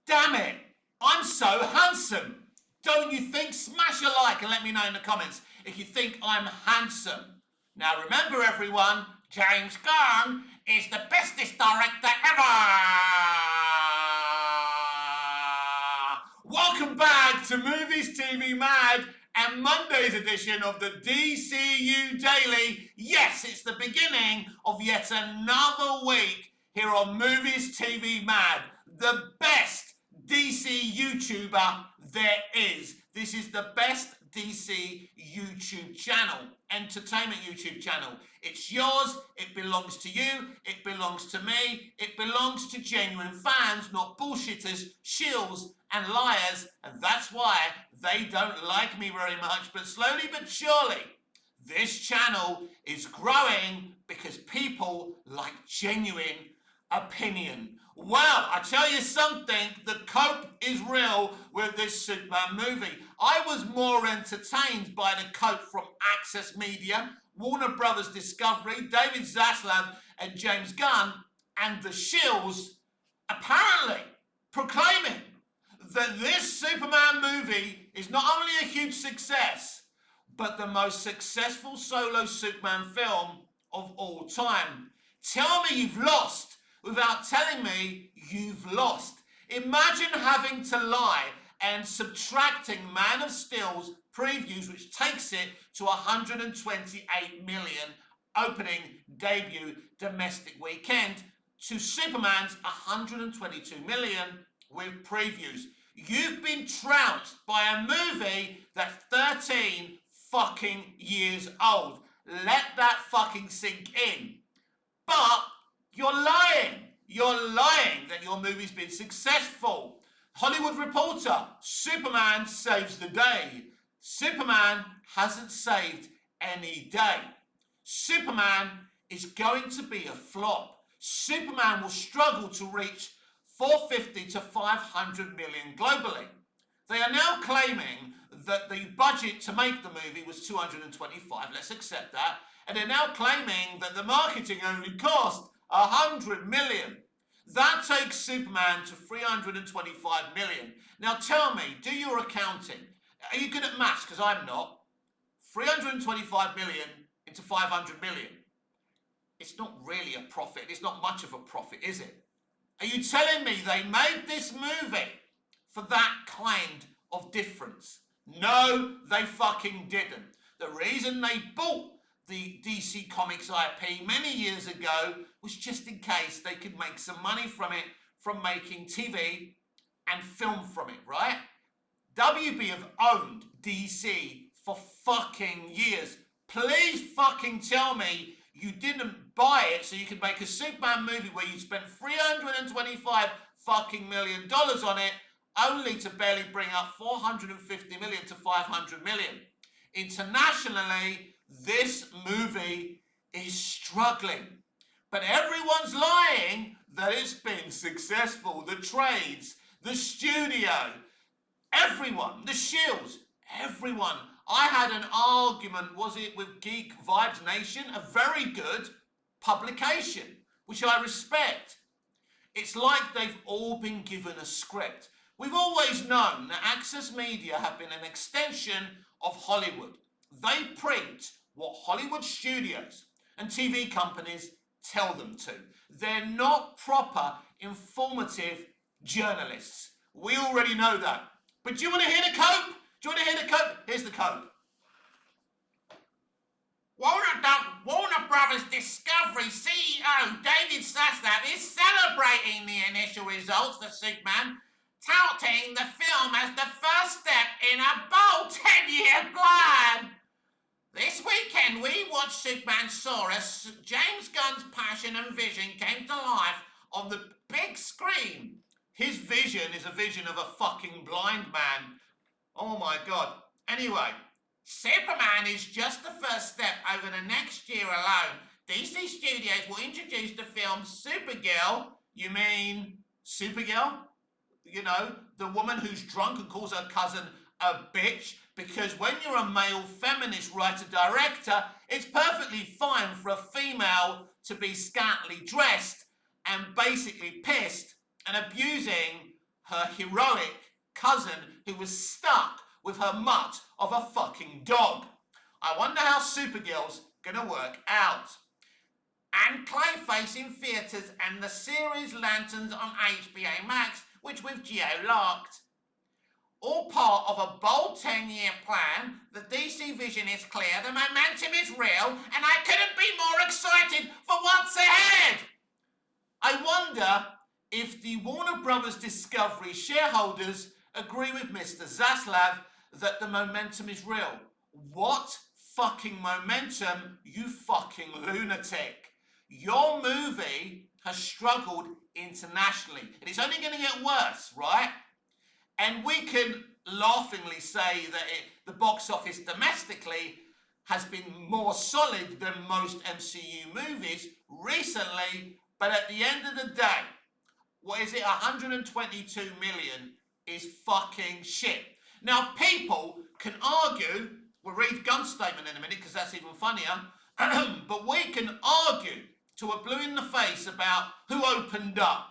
Damn it, I'm so handsome. Don't you think? Smash a like and let me know in the comments if you think I'm handsome. Now remember everyone, James Gunn is the bestest director ever. Welcome back to Movies TV Mad and Monday's edition of the DCU Daily. Yes, it's the beginning of yet another week here on Movies TV Mad, the best DC YouTuber there is. This is the best DC YouTube channel, entertainment YouTube channel. It's yours, it belongs to you, it belongs to me, it belongs to genuine fans, not bullshitters, shills and liars, and that's why they don't like me very much. But slowly but surely, this channel is growing because people like genuine opinion. Well, I tell you something, the cope is real with this Superman movie. I was more entertained by the cope from Access Media, Warner Brothers Discovery, David Zaslav and James Gunn, and the shills apparently proclaiming that this Superman movie is not only a huge success, but the most successful solo Superman film of all time. Tell me you've lost without telling me you've lost. Imagine having to lie and subtracting Man of Steel's previews, which takes it to 128 million opening debut domestic weekend, to Superman's 122 million with previews. You've been trounced by a movie that's 13 fucking years old. Let that fucking sink in. But you're lying. You're lying that your movie's been successful. Hollywood Reporter, Superman saves the day. Superman hasn't saved any day. Superman is going to be a flop. Superman will struggle to reach 450 to 500 million globally. They are now claiming that the budget to make the movie was 225, let's accept that, and they're now claiming that the marketing only cost 100 million. That takes Superman to 325 million. Now tell me, do your accounting. Are you good at maths? Because I'm not. 325 million into 500 million. It's not really a profit. It's not much of a profit, is it? Are you telling me they made this movie for that kind of difference? No, they fucking didn't. The reason they bought the DC Comics IP many years ago was just in case they could make some money from it, from making TV and film from it, right? WB have owned DC for fucking years. Please fucking tell me you didn't buy it so you could make a Superman movie where you spent $325 fucking million on it, only to barely bring up 450 million to 500 million. Internationally, this movie is struggling. But everyone's lying that it's been successful. The trades, the studio, everyone, the shills, everyone. I had an argument, was it with Geek Vibes Nation? A very good publication, which I respect. It's like they've all been given a script. We've always known that Access Media have been an extension of Hollywood. They print what Hollywood studios and TV companies tell them to. They're not proper, informative journalists. We already know that. But do you want to hear the cope? Do you want to hear the cope? Here's the cope. Warner Brothers Discovery CEO David Zaslav is celebrating the initial results for Superman, touting the film as the first step in a bold 10-year plan. This weekend, we watched Superman soar as James Gunn's passion and vision came to life on the big screen. His vision is a vision of a fucking blind man. Oh my God. Anyway, Superman is just the first step. Over the next year alone, DC Studios will introduce the film Supergirl. You mean Supergirl? You know, the woman who's drunk and calls her cousin a bitch, because when you're a male feminist writer-director, it's perfectly fine for a female to be scantily dressed and basically pissed and abusing her heroic cousin who was stuck with her mutt of a fucking dog. I wonder how Supergirl's gonna work out. And Clayface in theatres and the series Lanterns on HBO Max, which we've geo-locked. All part of a bold 10-year plan. The DC vision is clear, the momentum is real, and I couldn't be more excited for what's ahead. I wonder if the Warner Brothers Discovery shareholders agree with Mr. Zaslav that the momentum is real. What fucking momentum, you fucking lunatic? Your movie has struggled internationally, and it's only going to get worse, right? And we can laughingly say that the box office domestically has been more solid than most MCU movies recently, but at the end of the day, what is it, 122 million is fucking shit. Now, people can argue, we'll read Gunn's statement in a minute because that's even funnier, but we can argue to a blue in the face about who opened up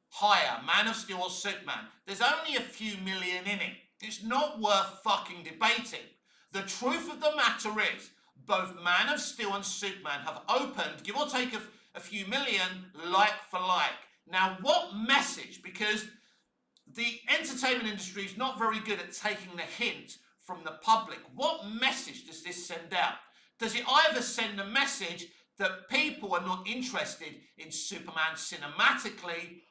higher, Man of Steel or Superman. There's only a few million in it. It's not worth fucking debating. The truth of the matter is, both Man of Steel and Superman have opened, give or take a few million, like for like. Now, what message? Because the entertainment industry is not very good at taking the hint from the public. What message does this send out? Does it either send a message that people are not interested in Superman cinematically,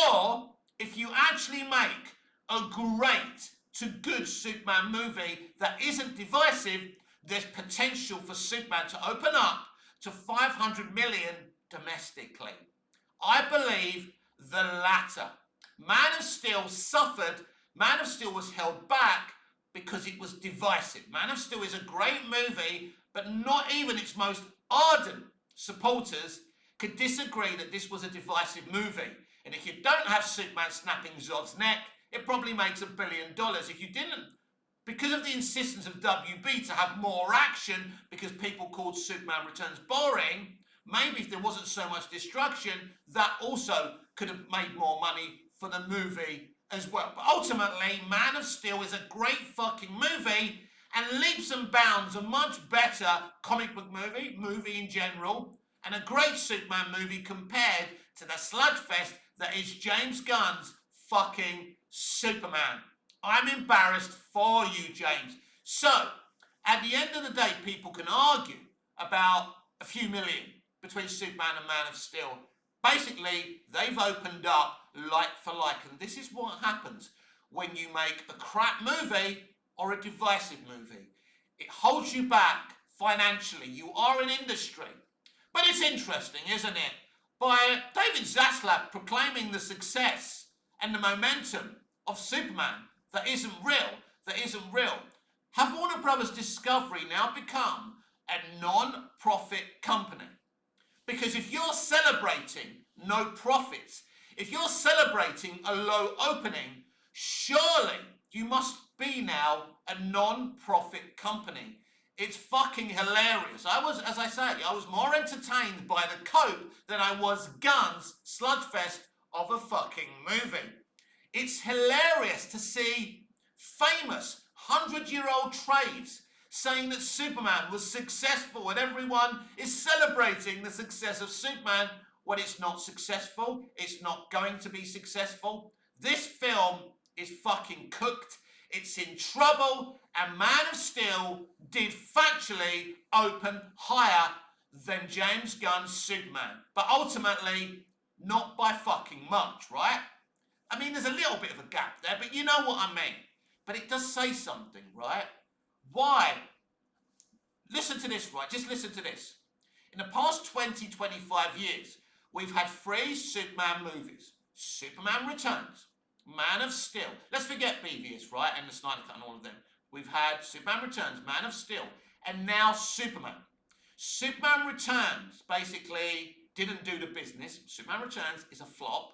or if you actually make a great to good Superman movie that isn't divisive, there's potential for Superman to open up to 500 million domestically? I believe the latter. Man of Steel suffered. Man of Steel was held back because it was divisive. Man of Steel is a great movie, but not even its most ardent supporters could disagree that this was a divisive movie. And if you don't have Superman snapping Zod's neck, it probably makes $1 billion. If you didn't, because of the insistence of WB to have more action, because people called Superman Returns boring, maybe if there wasn't so much destruction, that also could have made more money for the movie as well. But ultimately, Man of Steel is a great fucking movie, and leaps and bounds a much better comic book movie in general, and a great Superman movie compared to the sludgefest that is James Gunn's fucking Superman. I'm embarrassed for you, James. So, at the end of the day, people can argue about a few million between Superman and Man of Steel. Basically, they've opened up like for like, and this is what happens when you make a crap movie or a divisive movie. It holds you back financially. You are an industry. But it's interesting, isn't it? By David Zaslav proclaiming the success and the momentum of Superman that isn't real, have Warner Brothers Discovery now become a non-profit company? Because if you're celebrating no profits, if you're celebrating a low opening, surely you must be now a non-profit company. It's fucking hilarious. I was more entertained by the cope than I was Gunn's sludgefest of a fucking movie. It's hilarious to see famous 100-year-old trades saying that Superman was successful and everyone is celebrating the success of Superman when it's not successful. It's not going to be successful. This film is fucking cooked. It's in trouble, and Man of Steel did factually open higher than James Gunn's Superman. But ultimately, not by fucking much, right? I mean, there's a little bit of a gap there, but you know what I mean. But it does say something, right? Why? Listen to this, right? Just listen to this. In the past 20, 25 years, we've had 3 Superman movies. Superman Returns, Man of Steel. Let's forget BVS, right? And the Snyder Cut and all of them. We've had Superman Returns, Man of Steel, and now Superman. Superman Returns basically didn't do the business. Superman Returns is a flop.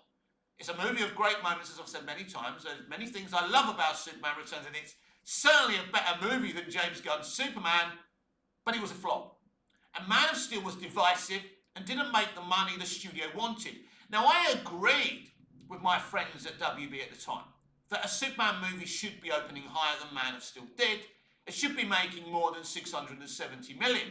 It's a movie of great moments, as I've said many times. There's many things I love about Superman Returns, and it's certainly a better movie than James Gunn's Superman, but it was a flop. And Man of Steel was divisive and didn't make the money the studio wanted. Now, I agreed with my friends at WB at the time that a Superman movie should be opening higher than Man of Steel did. It should be making more than 670 million.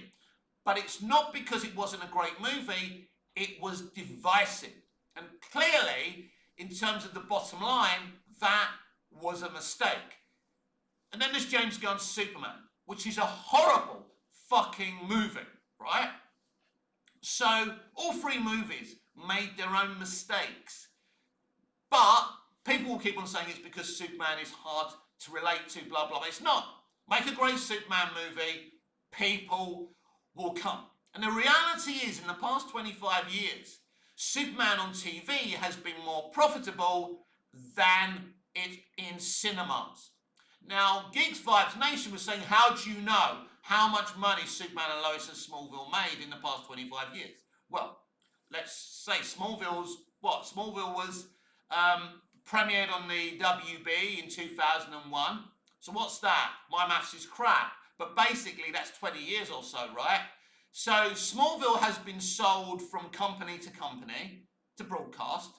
But it's not because it wasn't a great movie, it was divisive. And clearly, in terms of the bottom line, that was a mistake. And then there's James Gunn's Superman, which is a horrible fucking movie, right? So, all three movies made their own mistakes. But people will keep on saying it's because Superman is hard to relate to, blah, blah, blah. It's not. Make a great Superman movie, people will come. And the reality is, in the past 25 years, Superman on TV has been more profitable than it in cinemas. Now, Geeks Vibes Nation was saying, how do you know how much money Superman and Lois and Smallville made in the past 25 years? Well, let's say Smallville was premiered on the WB in 2001. So what's that? My maths is crap. But basically, that's 20 years or so, right? So Smallville has been sold from company to broadcast.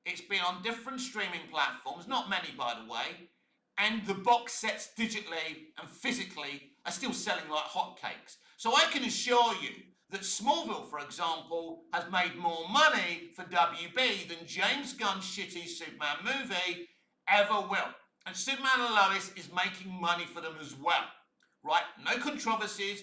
It's been on different streaming platforms, not many, by the way. And the box sets digitally and physically are still selling like hotcakes. So I can assure you that Smallville, for example, has made more money for WB than James Gunn's shitty Superman movie ever will. And Superman and Lois is making money for them as well, right? No controversies,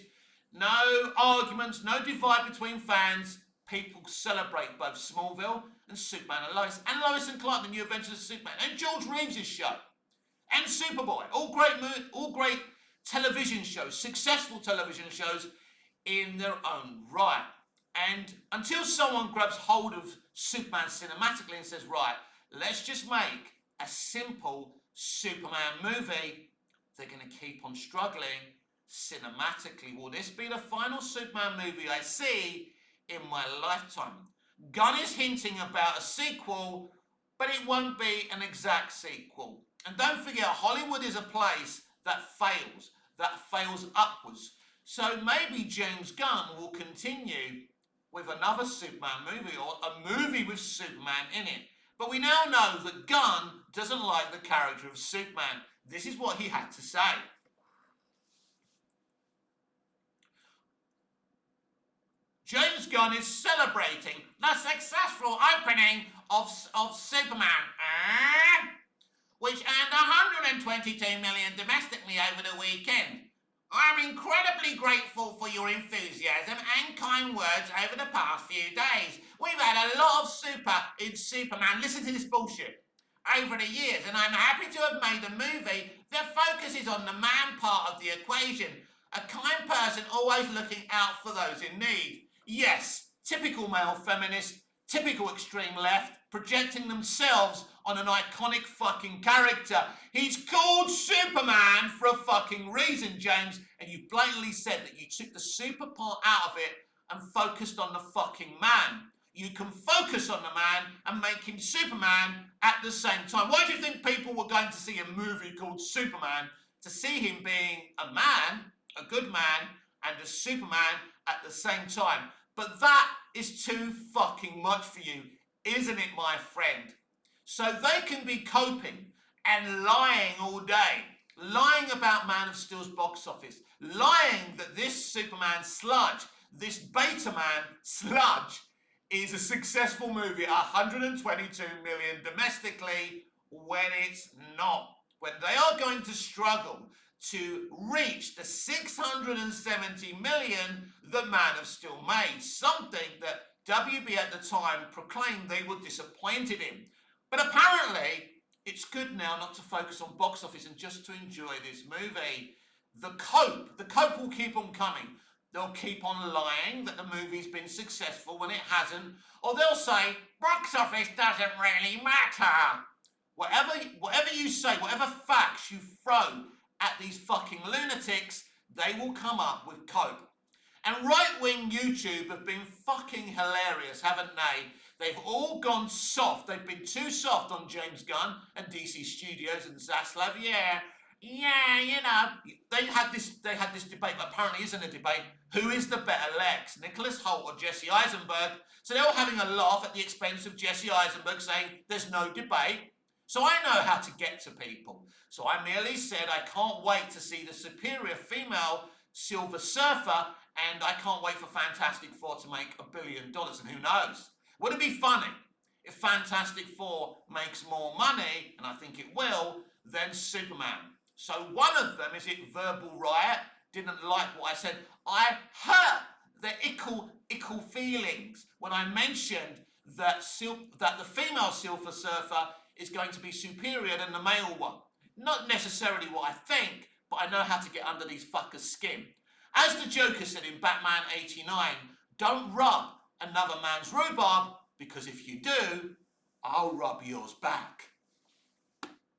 no arguments, no divide between fans. People celebrate both Smallville and Superman and Lois and Clark, the New Adventures of Superman, and George Reeves' show, and Superboy, all great television shows, successful television shows in their own right. And until someone grabs hold of Superman cinematically and says, right, let's just make a simple Superman movie, they're going to keep on struggling cinematically. Will this be the final Superman movie I see in my lifetime? Gunn is hinting about a sequel, but it won't be an exact sequel. And don't forget, Hollywood is a place that fails upwards. So maybe James Gunn will continue with another Superman movie or a movie with Superman in it. But we now know that Gunn doesn't like the character of Superman. This is what he had to say. James Gunn is celebrating the successful opening of Superman, which earned $122 million domestically over the weekend. I'm incredibly grateful for your enthusiasm and kind words over the past few days. We've had a lot of super in Superman, listen to this bullshit, over the years, and I'm happy to have made a movie that focuses on the man part of the equation. A kind person always looking out for those in need. Yes, typical male feminist, typical extreme left, projecting themselves on an iconic fucking character. He's called Superman for a fucking reason, James, and you blatantly said that you took the super part out of it and focused on the fucking man. You can focus on the man and make him Superman at the same time. Why do you think people were going to see a movie called Superman? To see him being a man, a good man, and a Superman at the same time. But that is too fucking much for you, isn't it, my friend? So they can be coping and lying all day, lying about Man of Steel's box office, lying that this Superman sludge, this Beta Man sludge, is a successful movie, 122 million domestically, when it's not. When they are going to struggle to reach the 670 million that Man of Steel made, something that WB at the time proclaimed they were disappointed in. But apparently, it's good now not to focus on box office and just to enjoy this movie. The cope will keep on coming. They'll keep on lying that the movie's been successful when it hasn't, or they'll say, box office doesn't really matter. Whatever you say, whatever facts you throw at these fucking lunatics, they will come up with cope. And right-wing YouTube have been fucking hilarious, haven't they? They've all gone soft. They've been too soft on James Gunn and DC Studios and Saslav. Yeah, Yeah, you know, they had this debate, but apparently isn't a debate. Who is the better Lex, Nicholas Hoult or Jesse Eisenberg? So they were having a laugh at the expense of Jesse Eisenberg, saying there's no debate. So I know how to get to people. So I merely said I can't wait to see the superior female Silver Surfer, and I can't wait for Fantastic Four to make $1 billion. And who knows? Would it be funny if Fantastic Four makes more money, and I think it will, than Superman? So one of them, is it Verbal Riot, didn't like what I said. I hurt their ickle feelings when I mentioned that the female Silver Surfer is going to be superior than the male one. Not necessarily what I think, but I know how to get under these fuckers' skin. As the Joker said in Batman 89, don't rub another man's rhubarb, because if you do, I'll rub yours back.